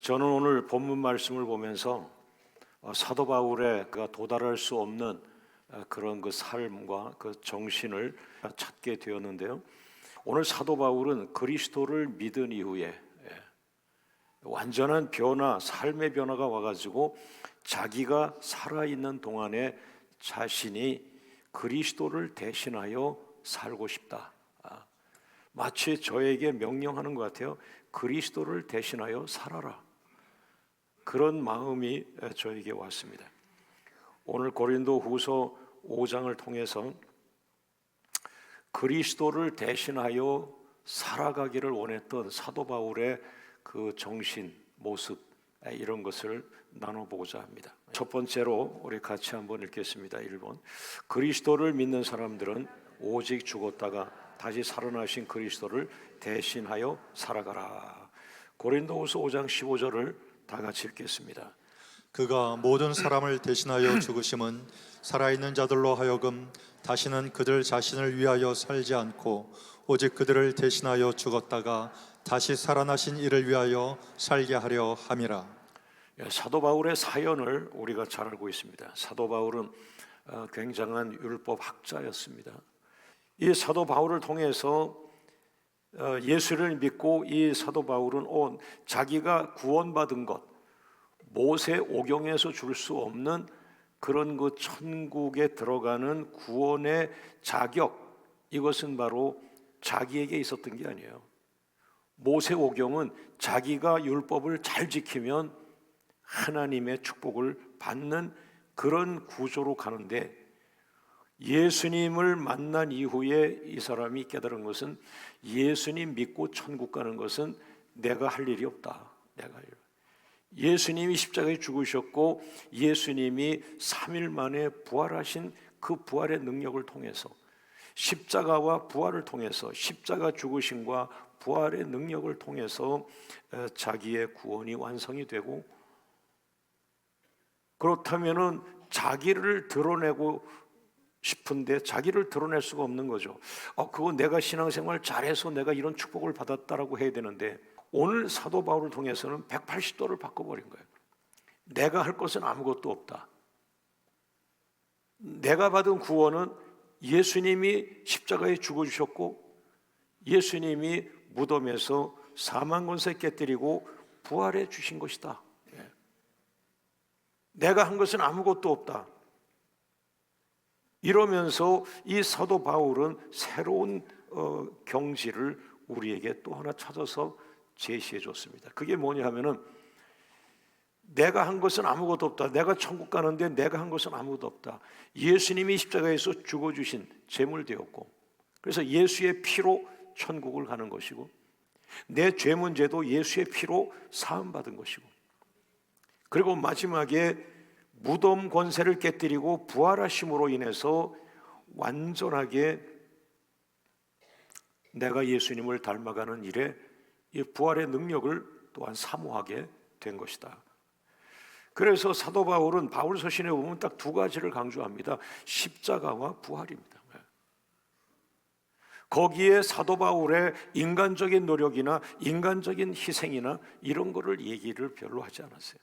저는 오늘 본문 말씀을 보면서 사도 바울의 그가 도달할 수 없는 그런 그 삶과 그 정신을 찾게 되었는데요. 오늘 사도 바울은 그리스도를 믿은 이후에 완전한 변화, 삶의 변화가 와가지고 자기가 살아있는 동안에 자신이 그리스도를 대신하여 살고 싶다. 마치 저에게 명령하는 것 같아요. 그리스도를 대신하여 살아라. 그런 마음이 저에게 왔습니다. 오늘 고린도 후서 5장을 통해서 그리스도를 대신하여 살아가기를 원했던 사도 바울의 그 정신, 모습 이런 것을 나눠보고자 합니다. 첫 번째로 우리 같이 한번 읽겠습니다. 1번 그리스도를 믿는 사람들은 오직 죽었다가 다시 살아나신 그리스도를 대신하여 살아가라. 고린도후서 5장 15절을 다 같이 읽겠습니다. 그가 모든 사람을 대신하여 죽으심은 살아있는 자들로 하여금 다시는 그들 자신을 위하여 살지 않고 오직 그들을 대신하여 죽었다가 다시 살아나신 이를 위하여 살게 하려 함이라. 사도 바울의 사연을 우리가 잘 알고 있습니다. 사도 바울은 굉장한 율법 학자였습니다. 이 사도 바울을 통해서 예수를 믿고 이 사도 바울은 자기가 구원받은 것, 모세 오경에서 줄 수 없는 그런 그 천국에 들어가는 구원의 자격, 이것은 바로 자기에게 있었던 게 아니에요. 모세 오경은 자기가 율법을 잘 지키면 하나님의 축복을 받는 그런 구조로 가는데, 예수님을 만난 이후에 이 사람이 깨달은 것은 예수님 믿고 천국 가는 것은 내가 할 일이 없다. 예수님이 십자가에 죽으셨고 예수님이 3일 만에 부활하신 그 부활의 능력을 통해서, 십자가와 부활을 통해서, 십자가 죽으심과 부활의 능력을 통해서 자기의 구원이 완성이 되고, 그렇다면은 자기를 드러내고 싶은데 자기를 드러낼 수가 없는 거죠. 그거 내가 신앙생활 잘해서 내가 이런 축복을 받았다라고 해야 되는데, 오늘 사도 바울을 통해서는 180도를 바꿔버린 거예요. 내가 할 것은 아무것도 없다. 내가 받은 구원은 예수님이 십자가에 죽어주셨고 예수님이 무덤에서 사망 권세 깨뜨리고 부활해 주신 것이다. 내가 한 것은 아무것도 없다. 이러면서 이 사도 바울은 새로운 경지를 우리에게 또 하나 찾아서 제시해 줬습니다. 그게 뭐냐 하면은, 내가 한 것은 아무것도 없다. 내가 천국 가는데 내가 한 것은 아무것도 없다. 예수님이 십자가에서 죽어주신 제물 되었고, 그래서 예수의 피로 천국을 가는 것이고, 내 죄 문제도 예수의 피로 사함받은 것이고, 그리고 마지막에 무덤 권세를 깨뜨리고 부활하심으로 인해서 완전하게 내가 예수님을 닮아가는 일에 이 부활의 능력을 또한 사모하게 된 것이다. 그래서 사도 바울은 바울 서신에 보면 딱 두 가지를 강조합니다. 십자가와 부활입니다. 거기에 사도 바울의 인간적인 노력이나 인간적인 희생이나 이런 거를 얘기를 별로 하지 않았어요.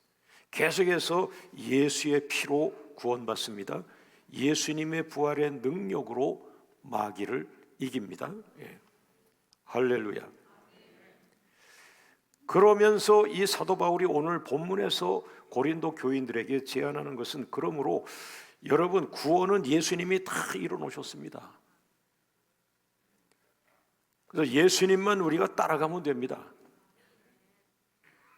계속해서 예수의 피로 구원받습니다. 예수님의 부활의 능력으로 마귀를 이깁니다. 할렐루야. 그러면서 이 사도 바울이 오늘 본문에서 고린도 교인들에게 제안하는 것은, 그러므로 여러분, 구원은 예수님이 다 이뤄놓으셨습니다. 그래서 예수님만 우리가 따라가면 됩니다.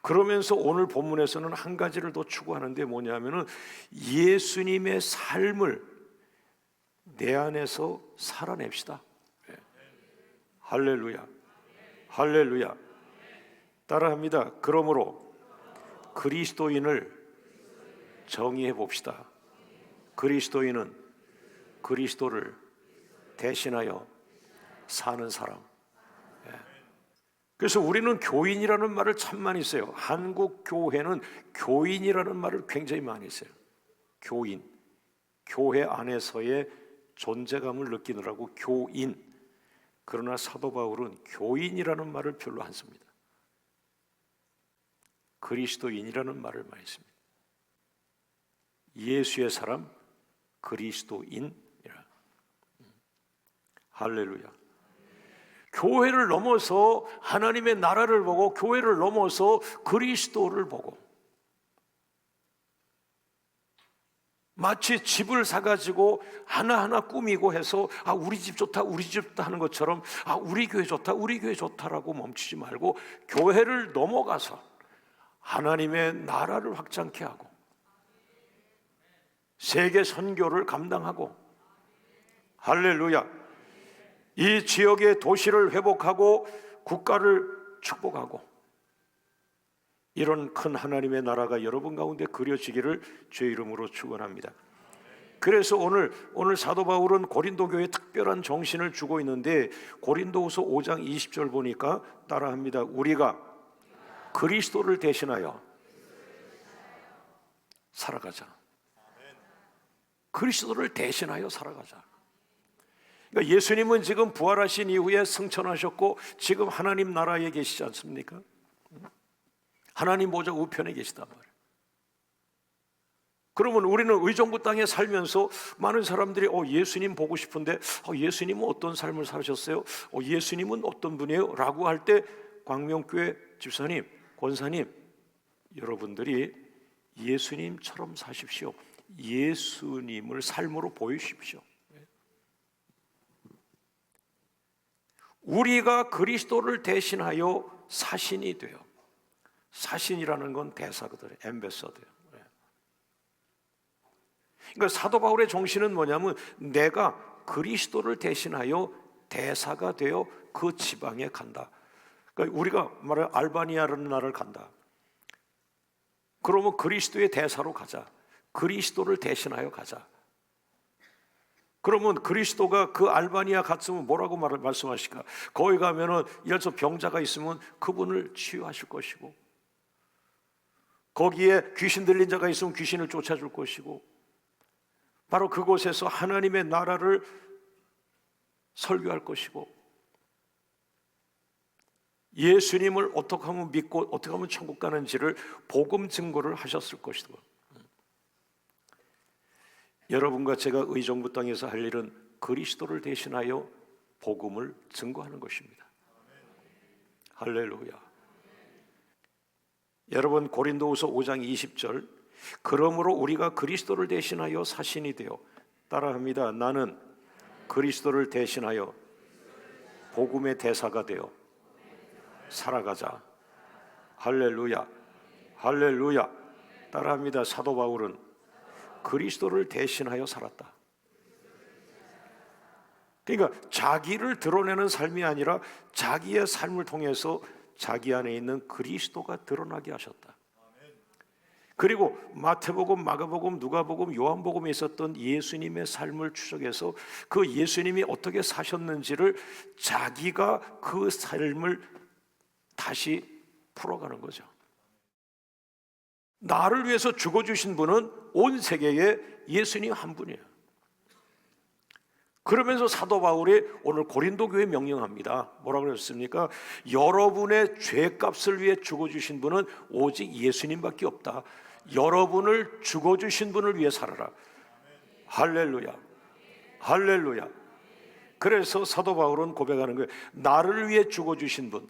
그러면서 오늘 본문에서는 한 가지를 더 추구하는데 뭐냐면은, 예수님의 삶을 내 안에서 살아냅시다. 할렐루야. 할렐루야. 따라합니다. 그러므로 그리스도인을 정의해 봅시다. 그리스도인은 그리스도를 대신하여 사는 사람. 그래서 우리는 교인이라는 말을 참 많이 써요. 한국 교회는 교인이라는 말을 굉장히 많이 써요. 교인, 교회 안에서의 존재감을 느끼느라고 교인. 그러나 사도 바울은 교인이라는 말을 별로 안 씁니다. 그리스도인이라는 말을 많이 씁니다. 예수의 사람, 그리스도인이라. 할렐루야. 교회를 넘어서 하나님의 나라를 보고, 교회를 넘어서 그리스도를 보고, 마치 집을 사가지고 하나하나 꾸미고 해서 우리 집 좋다, 우리 집 좋다 하는 것처럼 우리 교회 좋다, 우리 교회 좋다라고 멈추지 말고 교회를 넘어가서 하나님의 나라를 확장케 하고 세계 선교를 감당하고, 할렐루야, 이 지역의 도시를 회복하고 국가를 축복하고, 이런 큰 하나님의 나라가 여러분 가운데 그려지기를 주의 이름으로 축원합니다. 그래서 오늘 사도 바울은 고린도 교회에 특별한 정신을 주고 있는데, 고린도후서 5장 20절 보니까 따라합니다. 우리가 그리스도를 대신하여 살아가자. 그리스도를 대신하여 살아가자. 그러니까 예수님은 지금 부활하신 이후에 승천하셨고 지금 하나님 나라에 계시지 않습니까? 하나님 보좌 우편에 계시단 말이에요. 그러면 우리는 의정부 땅에 살면서 많은 사람들이 예수님 보고 싶은데 예수님은 어떤 삶을 사셨어요? 예수님은 어떤 분이에요? 라고 할 때 광명교회 집사님, 권사님, 여러분들이 예수님처럼 사십시오. 예수님을 삶으로 보이십시오. 우리가 그리스도를 대신하여 사신이 돼요. 사신이라는 건 대사거든요. 엠베서더예요. 그러니까 사도 바울의 정신은 뭐냐면 내가 그리스도를 대신하여 대사가 되어 그 지방에 간다. 그러니까 우리가 말해 알바니아라는 나라를 간다. 그러면 그리스도의 대사로 가자. 그리스도를 대신하여 가자. 그러면 그리스도가 그 알바니아 갔으면 뭐라고 말씀하실까? 거기 가면은 예를 들어서 병자가 있으면 그분을 치유하실 것이고, 거기에 귀신 들린 자가 있으면 귀신을 쫓아줄 것이고, 바로 그곳에서 하나님의 나라를 설교할 것이고, 예수님을 어떻게 하면 믿고 어떻게 하면 천국 가는지를 복음 증거를 하셨을 것이고, 여러분과 제가 의정부 땅에서 할 일은 그리스도를 대신하여 복음을 증거하는 것입니다. 할렐루야. 여러분, 고린도후서 5장 20절, 그러므로 우리가 그리스도를 대신하여 사신이 되어, 따라합니다. 나는 그리스도를 대신하여 복음의 대사가 되어 살아가자. 할렐루야. 할렐루야. 따라합니다. 사도 바울은 그리스도를 대신하여 살았다. 그러니까 자기를 드러내는 삶이 아니라 자기의 삶을 통해서 자기 안에 있는 그리스도가 드러나게 하셨다. 그리고 마태복음, 마가복음, 누가복음, 요한복음에 있었던 예수님의 삶을 추적해서 그 예수님이 어떻게 사셨는지를 자기가 그 삶을 다시 풀어가는 거죠. 나를 위해서 죽어주신 분은 온 세계에 예수님 한 분이에요. 그러면서 사도 바울이 오늘 고린도 교회에 명령합니다. 뭐라고 그랬습니까? 여러분의 죄값을 위해 죽어주신 분은 오직 예수님밖에 없다. 여러분을 죽어주신 분을 위해 살아라. 할렐루야. 할렐루야. 그래서 사도 바울은 고백하는 거예요. 나를 위해 죽어주신 분,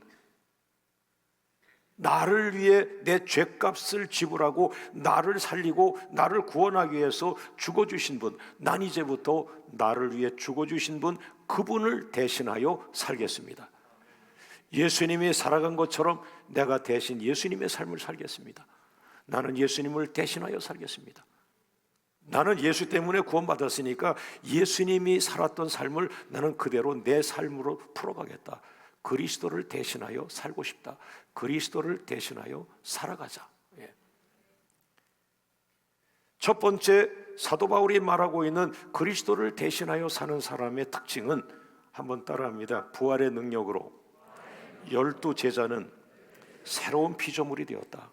나를 위해 내 죄값을 지불하고 나를 살리고 나를 구원하기 위해서 죽어주신 분, 난 이제부터 나를 위해 죽어주신 분, 그분을 대신하여 살겠습니다. 예수님이 살아간 것처럼 내가 대신 예수님의 삶을 살겠습니다. 나는 예수님을 대신하여 살겠습니다. 나는 예수 때문에 구원받았으니까 예수님이 살았던 삶을 나는 그대로 내 삶으로 풀어가겠다. 그리스도를 대신하여 살고 싶다. 그리스도를 대신하여 살아가자. 첫 번째, 사도 바울이 말하고 있는 그리스도를 대신하여 사는 사람의 특징은, 한번 따라합니다. 부활의 능력으로 12 제자는 새로운 피조물이 되었다.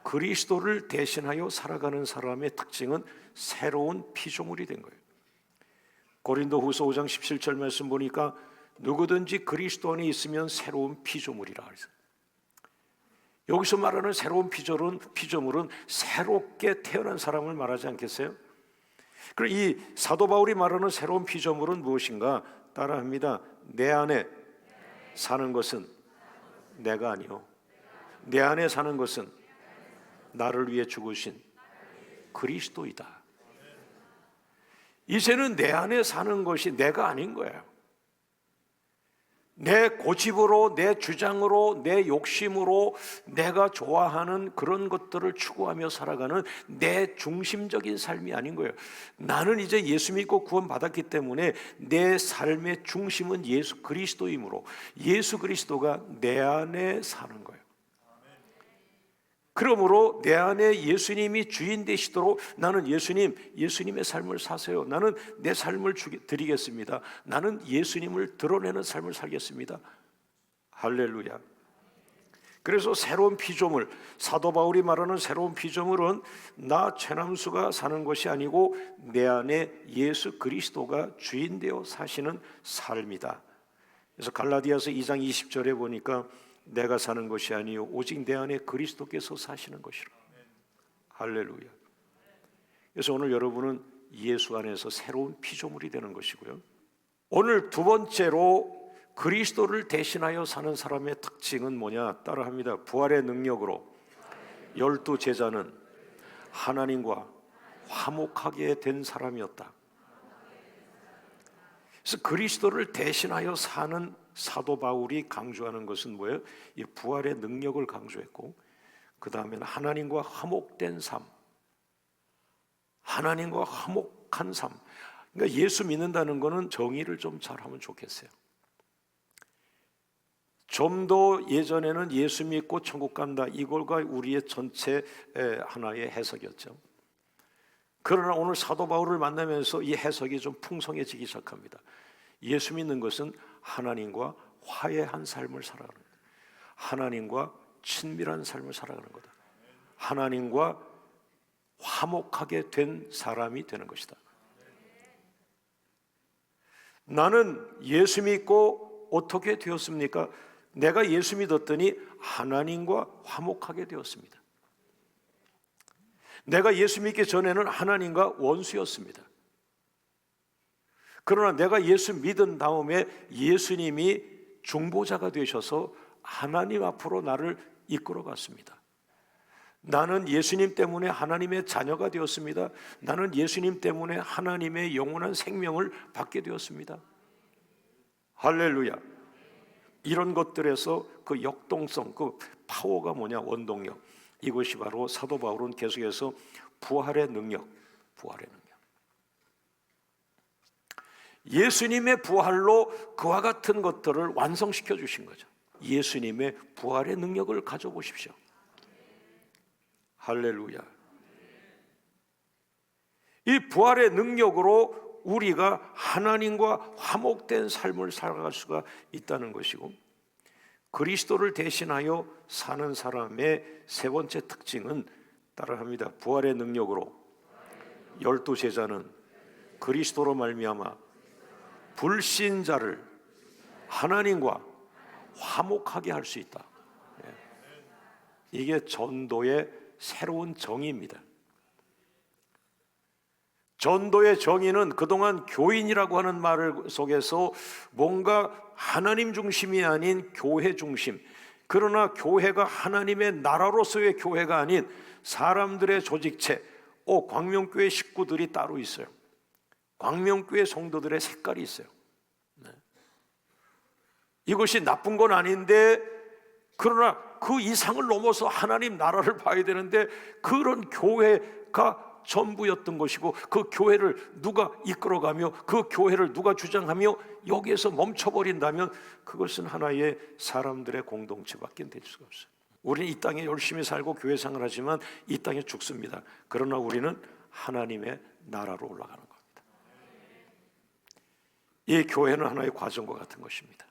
그리스도를 대신하여 살아가는 사람의 특징은 새로운 피조물이 된 거예요. 고린도후서 5장 17절 말씀 보니까 누구든지 그리스도 안에 있으면 새로운 피조물이라 그랬어요. 여기서 말하는 새로운 피조물은 새롭게 태어난 사람을 말하지 않겠어요? 그럼 이 사도 바울이 말하는 새로운 피조물은 무엇인가? 따라합니다. 내 안에 사는 것은 내가 아니요, 내 안에 사는 것은 나를 위해 죽으신 그리스도이다. 이제는 내 안에 사는 것이 내가 아닌 거예요. 내 고집으로, 내 주장으로, 내 욕심으로 내가 좋아하는 그런 것들을 추구하며 살아가는 내 중심적인 삶이 아닌 거예요. 나는 이제 예수 믿고 구원받았기 때문에 내 삶의 중심은 예수 그리스도이므로 예수 그리스도가 내 안에 사는 거예요. 그러므로 내 안에 예수님이 주인 되시도록 나는 예수님의 삶을 사세요. 나는 내 삶을 드리겠습니다. 나는 예수님을 드러내는 삶을 살겠습니다. 할렐루야. 그래서 새로운 피조물, 사도 바울이 말하는 새로운 피조물은 나 최남수가 사는 것이 아니고 내 안에 예수 그리스도가 주인 되어 사시는 삶이다. 그래서 갈라디아서 2장 20절에 보니까 내가 사는 것이 아니요 오직 내 안에 그리스도께서 사시는 것이라. 할렐루야. 그래서 오늘 여러분은 예수 안에서 새로운 피조물이 되는 것이고요. 오늘 두 번째로 그리스도를 대신하여 사는 사람의 특징은 뭐냐? 따라합니다. 부활의 능력으로 12 제자는 하나님과 화목하게 된 사람이었다. 그래서 그리스도를 대신하여 사는 사도 바울이 강조하는 것은 뭐예요? 이 부활의 능력을 강조했고, 그 다음에는 하나님과 화목된 삶, 하나님과 화목한 삶. 그러니까 예수 믿는다는 것은 정의를 좀 잘하면 좋겠어요. 좀 더 예전에는 예수 믿고 천국 간다, 이걸과 우리의 전체 하나의 해석이었죠. 그러나 오늘 사도 바울을 만나면서 이 해석이 좀 풍성해지기 시작합니다. 예수 믿는 것은 하나님과 화해한 삶을 살아가는 거다. 하나님과 친밀한 삶을 살아가는 거다. 하나님과 화목하게 된 사람이 되는 것이다. 나는 예수 믿고 어떻게 되었습니까? 내가 예수 믿었더니 하나님과 화목하게 되었습니다. 내가 예수 믿기 전에는 하나님과 원수였습니다. 그러나 내가 예수 믿은 다음에 예수님이 중보자가 되셔서 하나님 앞으로 나를 이끌어 갔습니다. 나는 예수님 때문에 하나님의 자녀가 되었습니다. 나는 예수님 때문에 하나님의 영원한 생명을 받게 되었습니다. 할렐루야. 이런 것들에서 그 역동성, 그 파워가 뭐냐? 원동력. 이것이 바로 사도 바울은 계속해서 부활의 능력, 부활의 능력. 예수님의 부활로 그와 같은 것들을 완성시켜 주신 거죠. 예수님의 부활의 능력을 가져보십시오. 할렐루야. 이 부활의 능력으로 우리가 하나님과 화목된 삶을 살아갈 수가 있다는 것이고, 그리스도를 대신하여 사는 사람의 세 번째 특징은 따라합니다. 부활의 능력으로 12 제자는 그리스도로 말미암아 불신자를 하나님과 화목하게 할 수 있다. 이게 전도의 새로운 정의입니다. 전도의 정의는 그동안 교인이라고 하는 말 속에서 뭔가 하나님 중심이 아닌 교회 중심, 그러나 교회가 하나님의 나라로서의 교회가 아닌 사람들의 조직체, 광명교회 식구들이 따로 있어요. 광명교회 성도들의 색깔이 있어요. 이것이 나쁜 건 아닌데, 그러나 그 이상을 넘어서 하나님 나라를 봐야 되는데 그런 교회가 전부였던 것이고, 그 교회를 누가 이끌어가며 그 교회를 누가 주장하며 여기에서 멈춰버린다면 그것은 하나의 사람들의 공동체밖에 될 수가 없어요. 우리는 이 땅에 열심히 살고 교회 생활을 하지만 이 땅에 죽습니다. 그러나 우리는 하나님의 나라로 올라가는 겁니다. 이 교회는 하나의 과정과 같은 것입니다.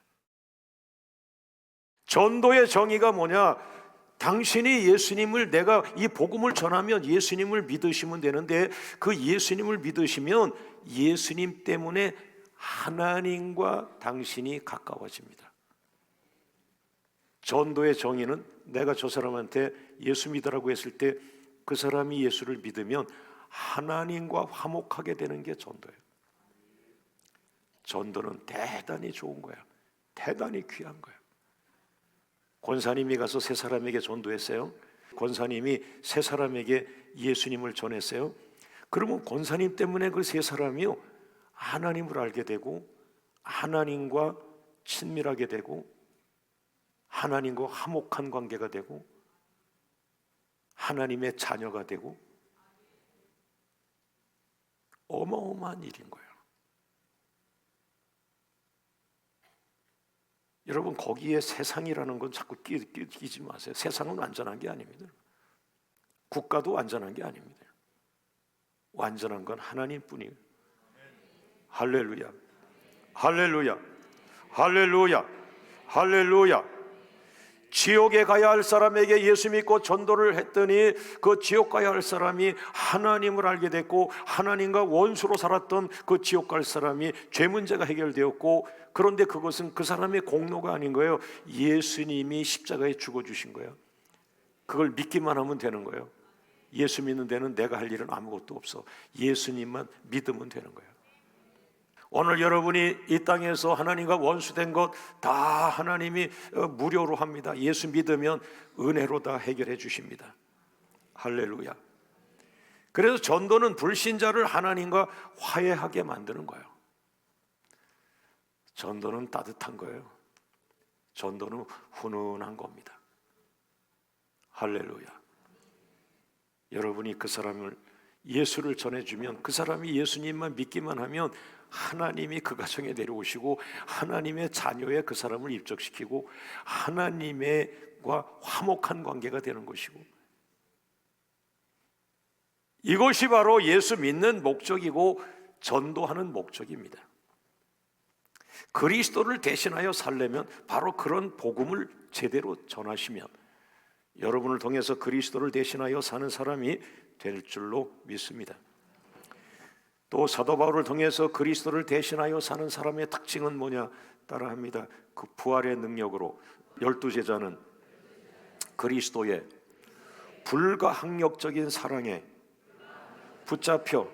전도의 정의가 뭐냐? 당신이 예수님을, 내가 이 복음을 전하면 예수님을 믿으시면 되는데, 그 예수님을 믿으시면 예수님 때문에 하나님과 당신이 가까워집니다. 전도의 정의는 내가 저 사람한테 예수 믿으라고 했을 때 그 사람이 예수를 믿으면 하나님과 화목하게 되는 게 전도예요. 전도는 대단히 좋은 거야. 대단히 귀한 거야. 권사님이 가서 세 사람에게 전도했어요. 권사님이 세 사람에게 예수님을 전했어요. 그러면 권사님 때문에 그 세 사람이요, 하나님을 알게 되고 하나님과 친밀하게 되고 하나님과 화목한 관계가 되고 하나님의 자녀가 되고 어마어마한 일인 거예요. 여러분, 거기에 세상이라는 건 자꾸 끼지 마세요. 세상은 완전한 게 아닙니다. 국가도 완전한 게 아닙니다. 완전한 건 하나님뿐이에요. 할렐루야, 할렐루야, 할렐루야, 할렐루야. 지옥에 가야 할 사람에게 예수 믿고 전도를 했더니 그 지옥 가야 할 사람이 하나님을 알게 됐고 하나님과 원수로 살았던 그 지옥 갈 사람이 죄 문제가 해결되었고, 그런데 그것은 그 사람의 공로가 아닌 거예요. 예수님이 십자가에 죽어주신 거예요. 그걸 믿기만 하면 되는 거예요. 예수 믿는 데는 내가 할 일은 아무것도 없어. 예수님만 믿으면 되는 거예요. 오늘 여러분이 이 땅에서 하나님과 원수된 것 다 하나님이 무료로 합니다. 예수 믿으면 은혜로 다 해결해 주십니다. 할렐루야. 그래서 전도는 불신자를 하나님과 화해하게 만드는 거예요. 전도는 따뜻한 거예요. 전도는 훈훈한 겁니다. 할렐루야. 여러분이 그 사람을 예수를 전해주면, 그 사람이 예수님만 믿기만 하면 하나님이 그 가정에 내려오시고 하나님의 자녀에 그 사람을 입적시키고 하나님과 화목한 관계가 되는 것이고, 이것이 바로 예수 믿는 목적이고 전도하는 목적입니다. 그리스도를 대신하여 살려면 바로 그런 복음을 제대로 전하시면 여러분을 통해서 그리스도를 대신하여 사는 사람이 될 줄로 믿습니다. 또 사도 바울을 통해서 그리스도를 대신하여 사는 사람의 특징은 뭐냐? 따라합니다. 그 부활의 능력으로 12제자는 그리스도의 불가항력적인 사랑에 붙잡혀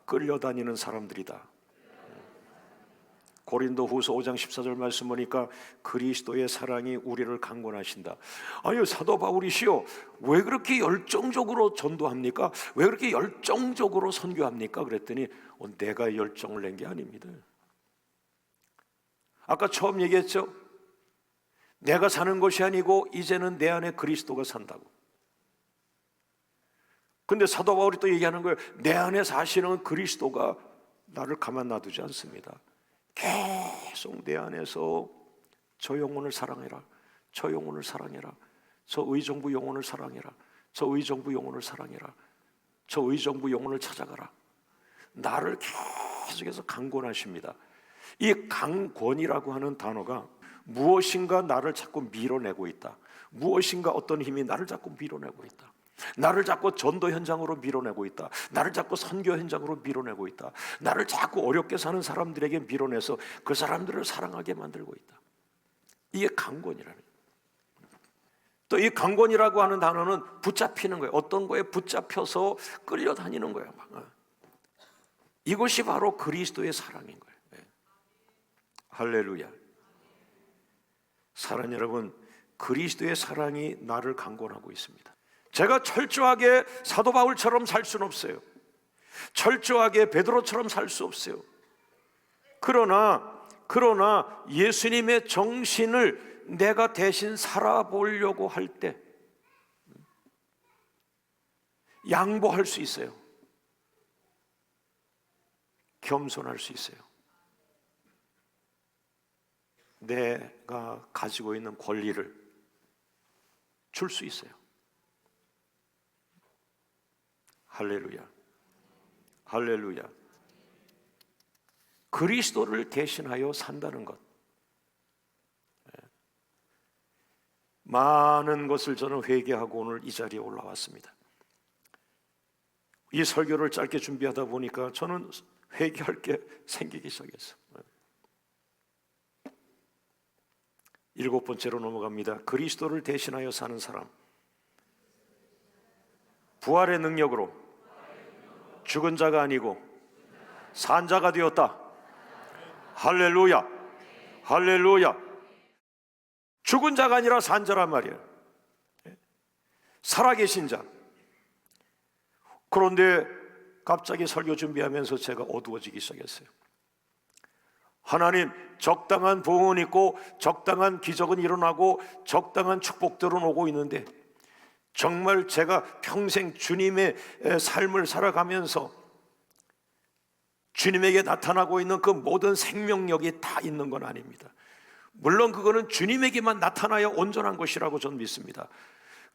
끌려다니는 사람들이다. 고린도후서 5장 14절 말씀 보니까 그리스도의 사랑이 우리를 강권하신다. 아유, 사도 바울이시여, 왜 그렇게 열정적으로 전도합니까? 왜 그렇게 열정적으로 선교합니까? 그랬더니 내가 열정을 낸 게 아닙니다. 아까 처음 얘기했죠. 내가 사는 것이 아니고 이제는 내 안에 그리스도가 산다고. 근데 사도 바울이 또 얘기하는 거예요. 내 안에 사시는 그리스도가 나를 가만 놔두지 않습니다. 계속 내 안에서 저 영혼을 사랑해라, 저 영혼을 사랑해라, 저 의정부 영혼을 사랑해라, 저 의정부 영혼을 사랑해라, 저 의정부 영혼을 찾아가라. 나를 계속해서 강권하십니다. 이 강권이라고 하는 단어가 무엇인가 나를 자꾸 밀어내고 있다, 무엇인가 어떤 힘이 나를 자꾸 밀어내고 있다, 나를 자꾸 전도 현장으로 밀어내고 있다, 나를 자꾸 선교 현장으로 밀어내고 있다, 나를 자꾸 어렵게 사는 사람들에게 밀어내서 그 사람들을 사랑하게 만들고 있다. 이게 강권이라는 거예요. 또 이 강권이라고 하는 단어는 붙잡히는 거예요. 어떤 거에 붙잡혀서 끌려다니는 거예요. 이것이 바로 그리스도의 사랑인 거예요. 할렐루야. 사랑 여러분, 그리스도의 사랑이 나를 강권하고 있습니다. 제가 철저하게 사도 바울처럼 살 수는 없어요. 철저하게 베드로처럼 살 수 없어요. 그러나 예수님의 정신을 내가 대신 살아보려고 할 때 양보할 수 있어요. 겸손할 수 있어요. 내가 가지고 있는 권리를 줄 수 있어요. 할렐루야, 할렐루야. 그리스도를 대신하여 산다는 것, 많은 것을 저는 회개하고 오늘 이 자리에 올라왔습니다. 이 설교를 짧게 준비하다 보니까 저는 회개할 게 생기기 시작했어요. 7번째로 넘어갑니다. 그리스도를 대신하여 사는 사람. 부활의 능력으로 죽은 자가 아니고 산 자가 되었다. 할렐루야, 할렐루야. 죽은 자가 아니라 산 자란 말이에요. 살아계신 자. 그런데 갑자기 설교 준비하면서 제가 어두워지기 시작했어요. 하나님, 적당한 보응은 있고 적당한 기적은 일어나고 적당한 축복들은 오고 있는데 정말 제가 평생 주님의 삶을 살아가면서 주님에게 나타나고 있는 그 모든 생명력이 다 있는 건 아닙니다. 물론 그거는 주님에게만 나타나야 온전한 것이라고 저는 믿습니다.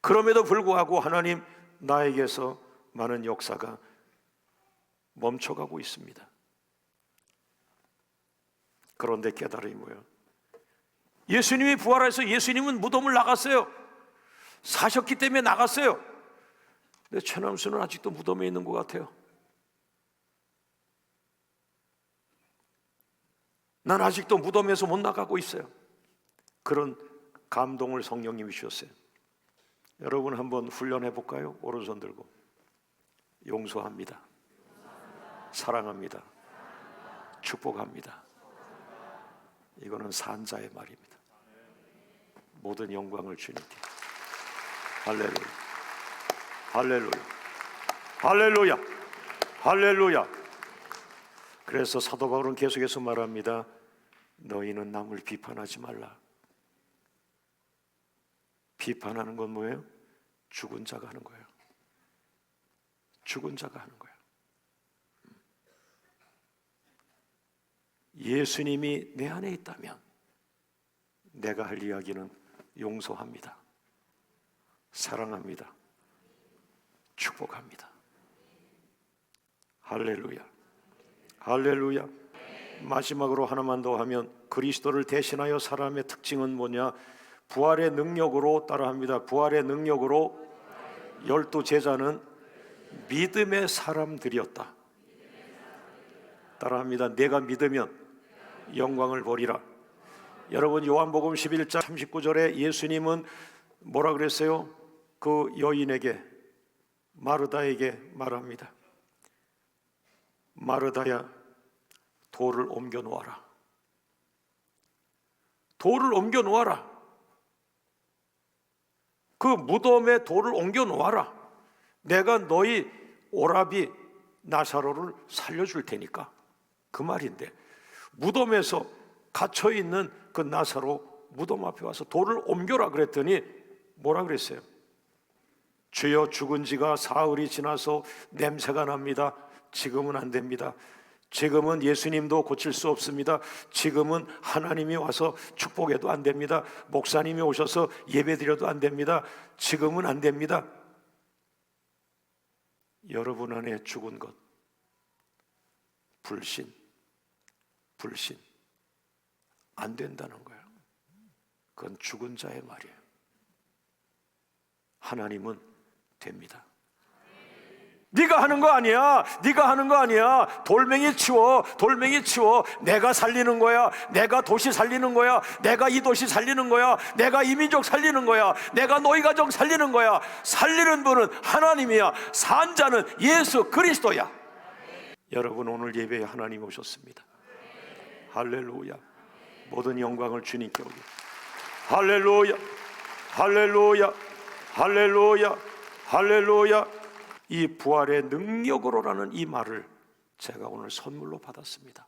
그럼에도 불구하고 하나님, 나에게서 많은 역사가 멈춰가고 있습니다. 그런데 깨달음이 뭐예요? 예수님이 부활해서 예수님은 무덤을 나갔어요. 사셨기 때문에 나갔어요. 근데 최남수는 아직도 무덤에 있는 것 같아요. 난 아직도 무덤에서 못 나가고 있어요. 그런 감동을 성령님이 주셨어요. 여러분 한번 훈련해 볼까요? 오른손 들고. 용서합니다. 사랑합니다. 축복합니다. 이거는 산자의 말입니다. 모든 영광을 주님께. 할렐루야, 할렐루야, 할렐루야, 할렐루야. 그래서 사도 바울은 계속해서 말합니다. 너희는 남을 비판하지 말라. 비판하는 건 뭐예요? 죽은 자가 하는 거예요. 죽은 자가 하는 거예요. 예수님이 내 안에 있다면 내가 할 이야기는 용서합니다. 사랑합니다. 축복합니다. 할렐루야, 할렐루야. 마지막으로 하나만 더 하면 그리스도를 대신하여 사람의 특징은 뭐냐? 부활의 능력으로, 따라합니다. 부활의 능력으로 12 제자는 믿음의 사람들이었다. 따라합니다. 내가 믿으면 영광을 보리라. 여러분 요한복음 11장 39절에 예수님은 뭐라 그랬어요? 그 여인에게, 마르다에게 말합니다. 마르다야, 돌을 옮겨 놓아라. 돌을 옮겨 놓아라. 그 무덤에 돌을 옮겨 놓아라. 내가 너희 오라비 나사로를 살려줄 테니까. 그 말인데 무덤에서 갇혀있는 그 나사로 무덤 앞에 와서 돌을 옮겨라 그랬더니 뭐라 그랬어요? 주여, 죽은 지가 사흘이 지나서 냄새가 납니다. 지금은 안 됩니다. 지금은 예수님도 고칠 수 없습니다. 지금은 하나님이 와서 축복해도 안 됩니다. 목사님이 오셔서 예배드려도 안 됩니다. 지금은 안 됩니다. 여러분 안에 죽은 것, 불신 안 된다는 거예요. 그건 죽은 자의 말이에요. 하나님은 됩니다. 네가 하는 거 아니야. 네가 하는 거 아니야. 돌멩이 치워. 돌멩이 치워. 내가 살리는 거야. 내가 도시 살리는 거야. 내가 이 도시 살리는 거야. 내가 이 민족 살리는 거야. 내가 너희 가정 살리는 거야. 살리는 분은 하나님이야. 산 자는 예수 그리스도야. 여러분 오늘 예배에 하나님 오셨습니다. 할렐루야. 모든 영광을 주님께 오게. 할렐루야, 할렐루야, 할렐루야, 할렐루야. 이 부활의 능력으로라는 이 말을 제가 오늘 선물로 받았습니다.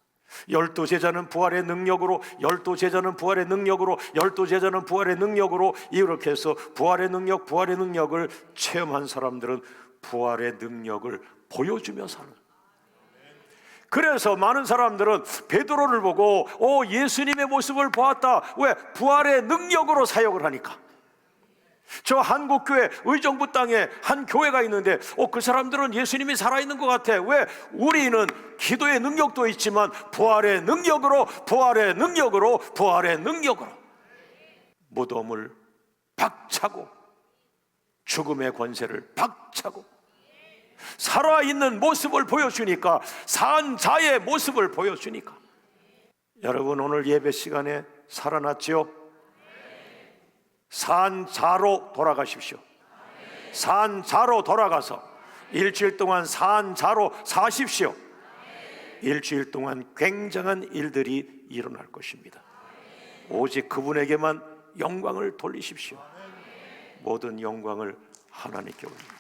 12 제자는 부활의 능력으로, 12 제자는 부활의 능력으로, 12 제자는 부활의 능력으로, 이렇게 해서 부활의 능력, 부활의 능력을 체험한 사람들은 부활의 능력을 보여주며 사는. 그래서 많은 사람들은 베드로를 보고 예수님의 모습을 보았다. 왜? 부활의 능력으로 사역을 하니까. 저 한국교회 의정부 땅에 한 교회가 있는데 그 사람들은 예수님이 살아있는 것 같아. 왜? 우리는 기도의 능력도 있지만 부활의 능력으로, 부활의 능력으로, 부활의 능력으로 무덤을 박차고 죽음의 권세를 박차고 살아있는 모습을 보여주니까, 산 자의 모습을 보여주니까. 여러분 오늘 예배 시간에 살아났지요? 산자로 돌아가십시오. 산자로 돌아가서 일주일 동안 산자로 사십시오. 일주일 동안 굉장한 일들이 일어날 것입니다. 오직 그분에게만 영광을 돌리십시오. 모든 영광을 하나님께 올립니다.